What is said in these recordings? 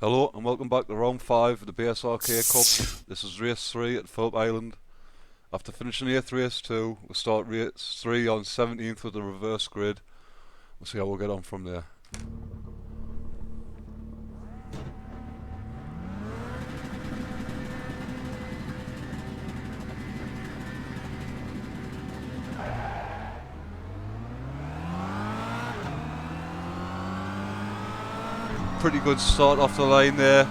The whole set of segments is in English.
Hello and welcome back to round 5 of the BSR Cup. This is race 3 at Phillip Island. After finishing 8th race 2, we'll start race 3 on 17th with the reverse grid. We'll see how we'll get on from there. Pretty good start off the line there.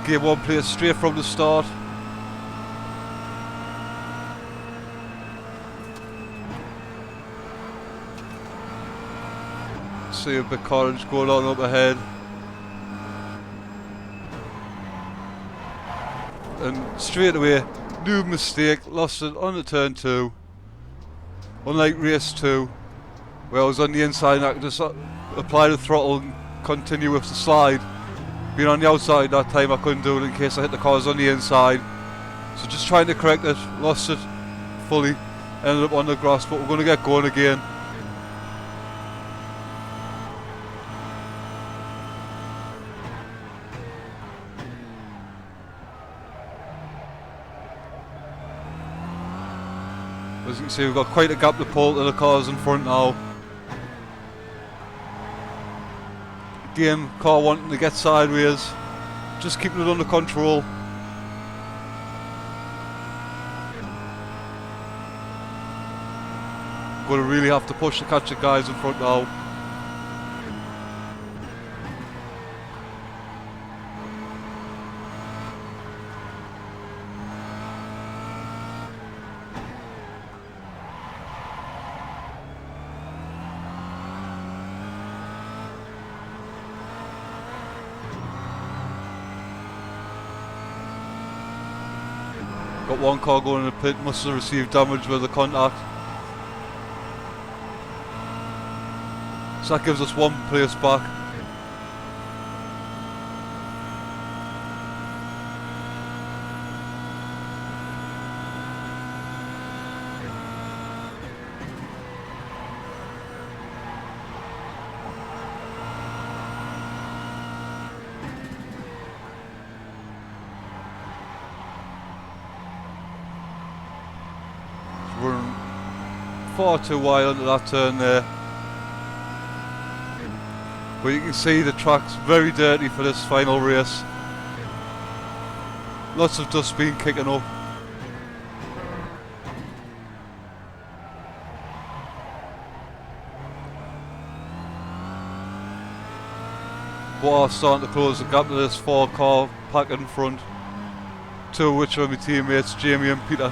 Gear 1 plays straight from the start. See a bit courage going on up ahead. And straight away, new mistake, lost it on the turn 2. Unlike race 2, where I was on the inside and I could just apply the throttle and continue with the slide. Being on the outside that time, I couldn't do it in case I hit the cars on the inside. So just trying to correct it, lost it fully, ended up on the grass, but we're going to get going again. As you can see, we've got quite a gap to pull to the cars in front now. Again, car wanting to get sideways, just keeping it under control. Going to really have to push to catch the guys in front now. Got one car going in the pit, must have received damage with the contact. So that gives us one place back. Running far too wide under that turn there. But you can see the track's very dirty for this final race. Lots of dust being kicking up. But are starting to close the gap to this 4-car pack in front, two of which are my teammates, Jamie and Peter.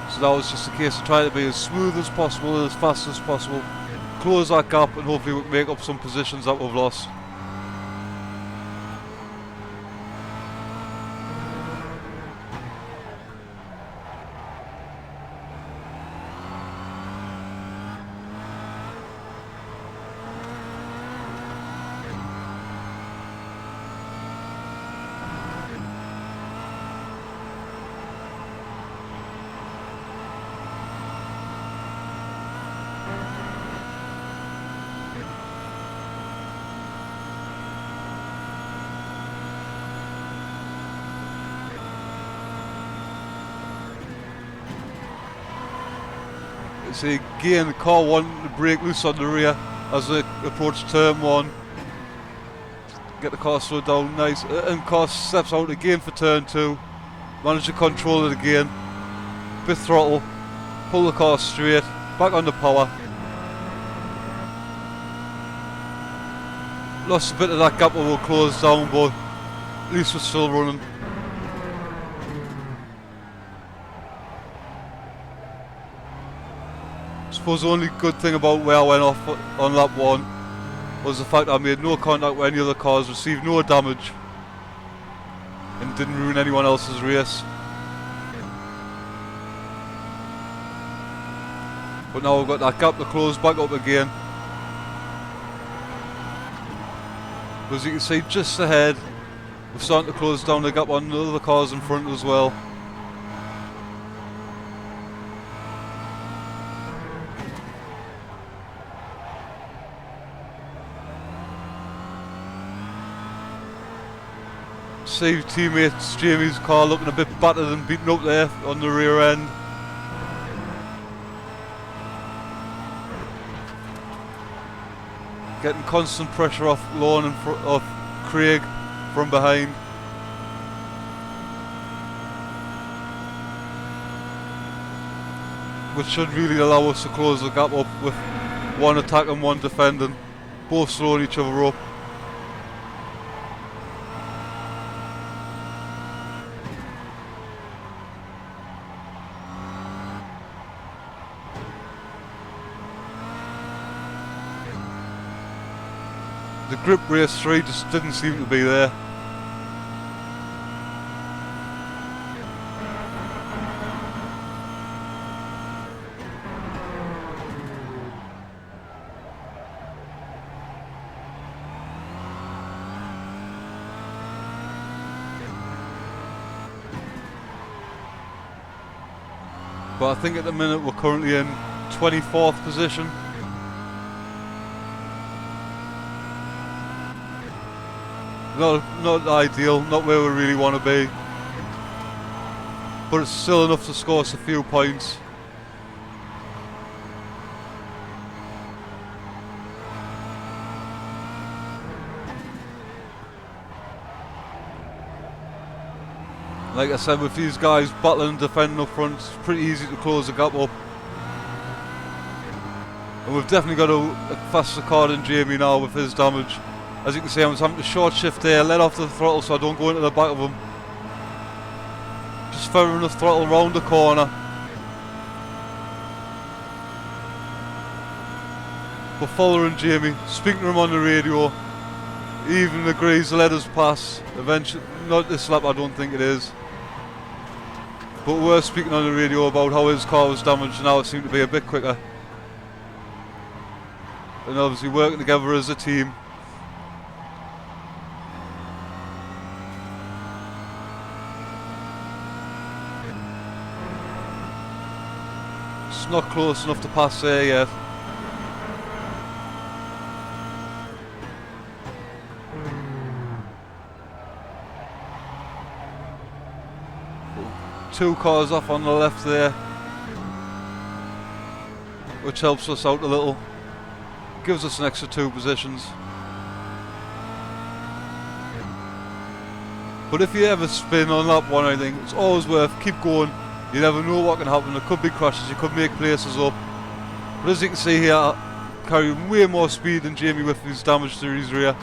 So that was just a case of trying to be as smooth as possible, as fast as possible, close that gap and hopefully we can make up some positions that we've lost. See again, the car wanting to break loose on the rear as they approach turn 1. Get the car slowed down nice, and car steps out again for turn 2. Manage to control it again. Bit throttle, pull the car straight, back on the power. Lost a bit of that gap that we'll close down, but at least we're still running. I suppose the only good thing about where I went off on lap 1 was the fact I made no contact with any other cars, received no damage, and didn't ruin anyone else's race. But now we've got that gap to close back up again. As you can see just ahead, we're starting to close down the gap on the other cars in front as well. See teammates Jamie's car looking a bit battered and beaten up there on the rear end. Getting constant pressure off Lorne and off Craig from behind. Which should really allow us to close the gap up with one attack and one defending, both slowing each other up. The grip race 3 just didn't seem to be there. But I think at the minute we're currently in 24th position. Not ideal, not where we really want to be. But it's still enough to score us a few points. Like I said, with these guys battling and defending up front, it's pretty easy to close the gap up. And we've definitely got a faster car than Jamie now with his damage. As you can see, I'm having to short shift there, let off the throttle so I don't go into the back of him. Just firing the throttle round the corner. But following Jamie, speaking to him on the radio, he even agrees to let us pass. Eventually, not this lap, I don't think it is. But we're speaking on the radio about how his car was damaged and now it seemed to be a bit quicker. And obviously working together as a team. It's not close enough to pass there yet. Two cars off on the left there, which helps us out a little, gives us an extra 2 positions. But if you ever spin on lap 1 or anything, it's always worth keep going. You never know what can happen. There could be crashes, you could make places up. But as you can see here, carrying way more speed than Jamie with his damage to his rear.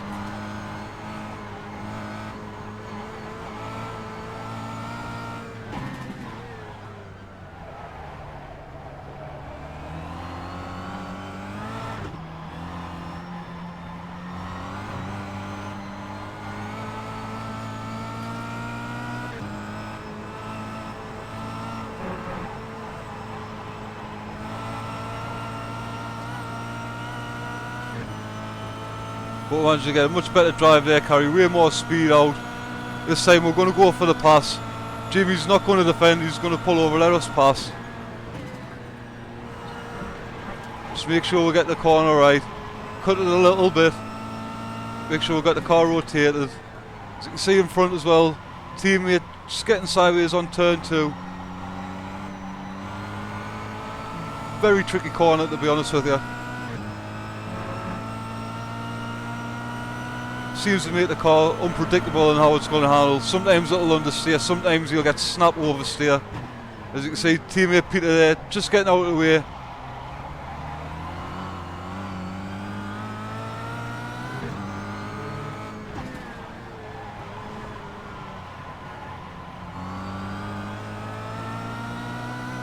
But once you get a much better drive there, carry way more speed out. This time we're going to go for the pass. Jamie's not going to defend, he's going to pull over, let us pass. Just make sure we get the corner right. Cut it a little bit. Make sure we got the car rotated. As you can see in front as well, teammate just getting sideways on turn 2. Very tricky corner, to be honest with you. Seems to make the car unpredictable in how it's going to handle. Sometimes it'll understeer, sometimes you'll get snap oversteer. As you can see, teammate Peter there, just getting out of the way.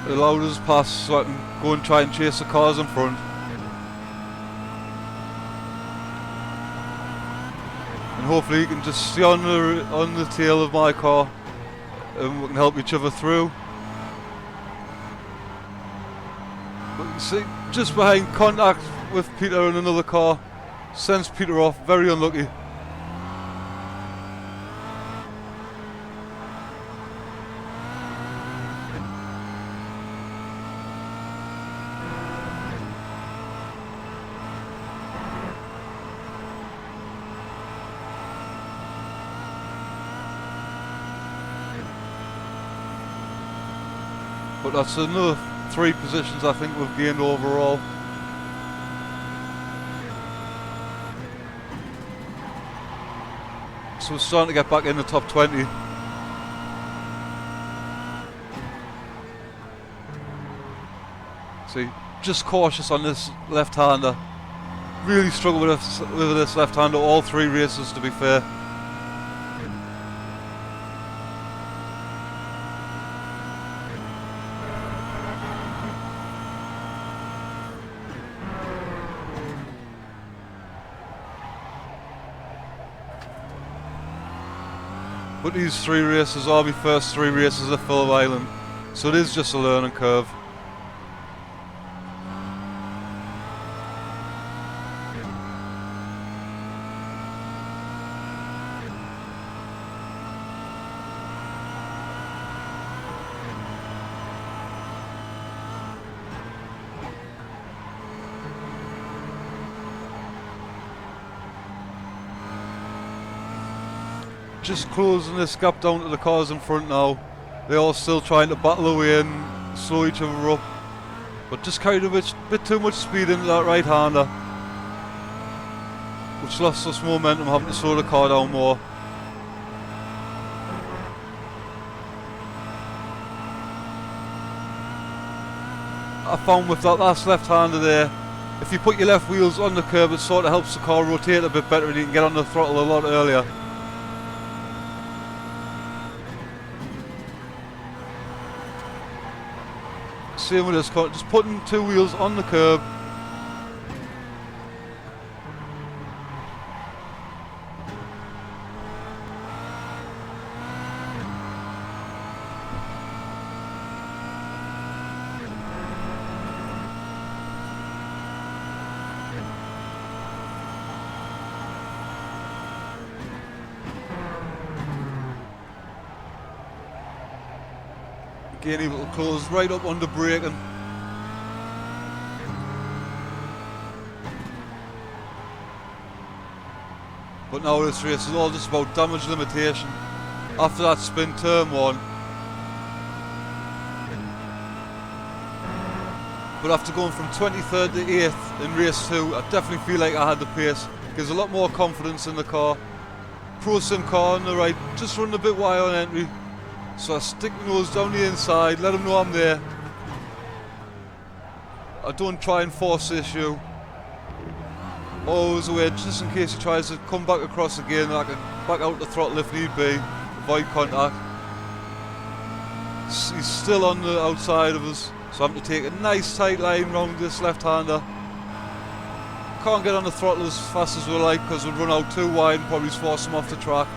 It allowed us pass so I can go and try and chase the cars in front. And hopefully you can just stay on the tail of my car and we can help each other through. But you can see just behind, contact with Peter in another car, sends Peter off, very unlucky. But that's another 3 positions I think we've gained overall. So we're starting to get back in the top 20. See, just cautious on this left-hander. Really struggle with this left-hander all 3 races, to be fair. But these 3 races are my first 3 races at Phillip Island, so it is just a learning curve. Just closing this gap down to the cars in front now. They're all still trying to battle away and slow each other up. But just carried a bit too much speed into that right-hander, which lost us momentum, having to slow the car down more. I found with that last left-hander there, if you put your left wheels on the curb, it sort of helps the car rotate a bit better and you can get on the throttle a lot earlier. Same with this car, just putting 2 wheels on the curb. Again, able to close right up under braking. But now this race is all just about damage limitation. After that spin turn 1. But after going from 23rd to 8th in race 2, I definitely feel like I had the pace. Gives a lot more confidence in the car. Pro Sim car on the right, just running a bit wide on entry. So I stick my nose down the inside, let him know I'm there. I don't try and force the issue. Always away, just in case he tries to come back across again, I can back out the throttle if need be, avoid contact. He's still on the outside of us, so I'm having to take a nice tight line round this left-hander. Can't get on the throttle as fast as we like because we'll run out too wide and probably force him off the track.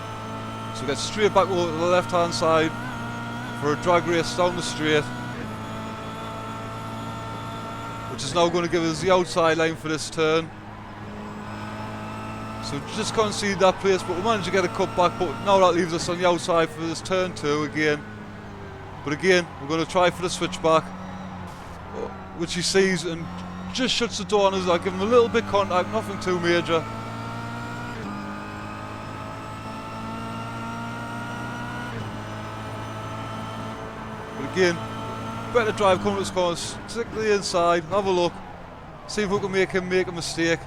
So we get straight back over to the left-hand side for a drag race down the straight, which is now going to give us the outside line for this turn. So just concede that place, but we managed to get a cut back, but now that leaves us on the outside for this turn 2 again. But again, we're going to try for the switchback, which he sees and just shuts the door on us. I give him a little bit contact, nothing too major. Again, better drive coming to this corner, stick to the inside, have a look, see if we can make him make a mistake.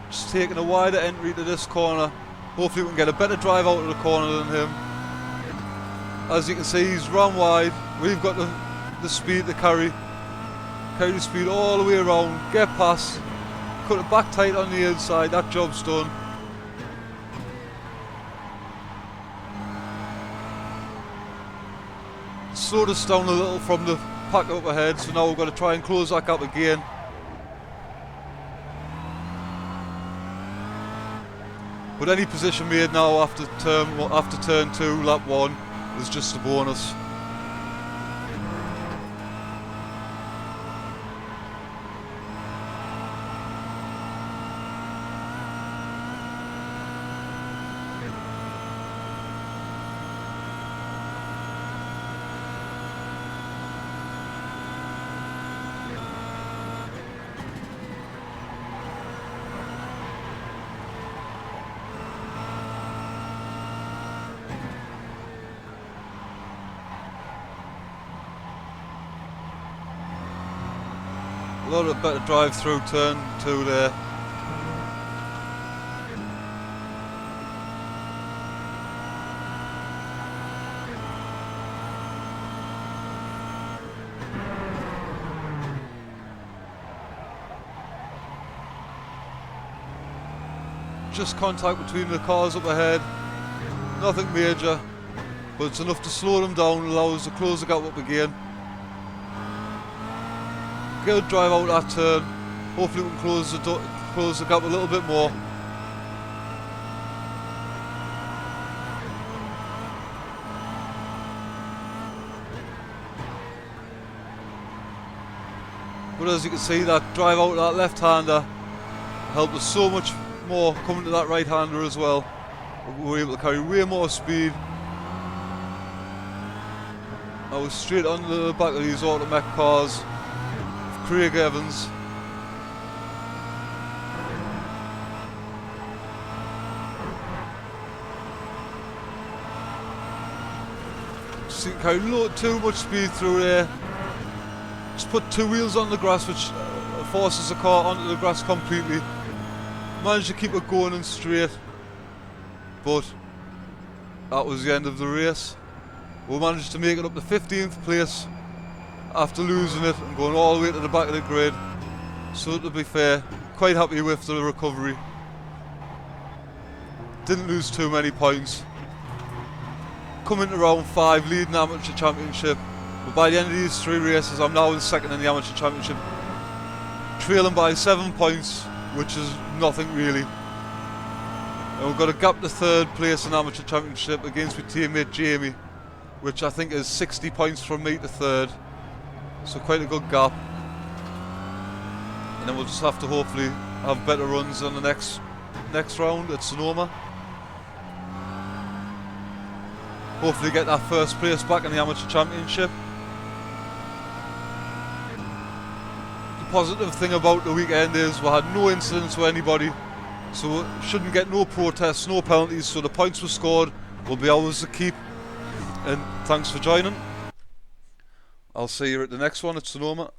Just taking a wider entry to this corner, hopefully we can get a better drive out of the corner than him. As you can see, he's run wide, we've got the speed to carry the speed all the way around, get past. Cut it back tight on the inside, that job's done. Slowed us down a little from the pack up ahead, so now we've got to try and close that gap again. But any position made now after turn 2, lap 1, is just a bonus. A lot of better drive through turn 2 there. Just contact between the cars up ahead, nothing major, but it's enough to slow them down and allow us to close the gap up again. Get a drive out that turn, hopefully we can close the gap a little bit more. But as you can see, that drive out that left-hander helped us so much more coming to that right-hander as well. We were able to carry way more speed. I was straight onto the back of these automatic cars. Craig Evans. Just didn't carry too much speed through there. Just put 2 wheels on the grass, which forces the car onto the grass completely. Managed to keep it going and straight, but that was the end of the race. We managed to make it up to 15th place after losing it and going all the way to the back of the grid. So to be fair, quite happy with the recovery. Didn't lose too many points. Coming to round 5, leading the amateur championship. But by the end of these 3 races, I'm now in 2nd in the amateur championship, trailing by 7 points, which is nothing really. And we've got a gap to 3rd place in the amateur championship against my teammate Jamie, which I think is 60 points from me to 3rd. So quite a good gap. And then we'll just have to hopefully have better runs on the next round at Sonoma. Hopefully get that 1st place back in the amateur championship. The positive thing about the weekend is we had no incidents with anybody, so we shouldn't get no protests, no penalties, so the points were scored will be ours to keep. And thanks for joining. I'll see you at the next one at Sonoma.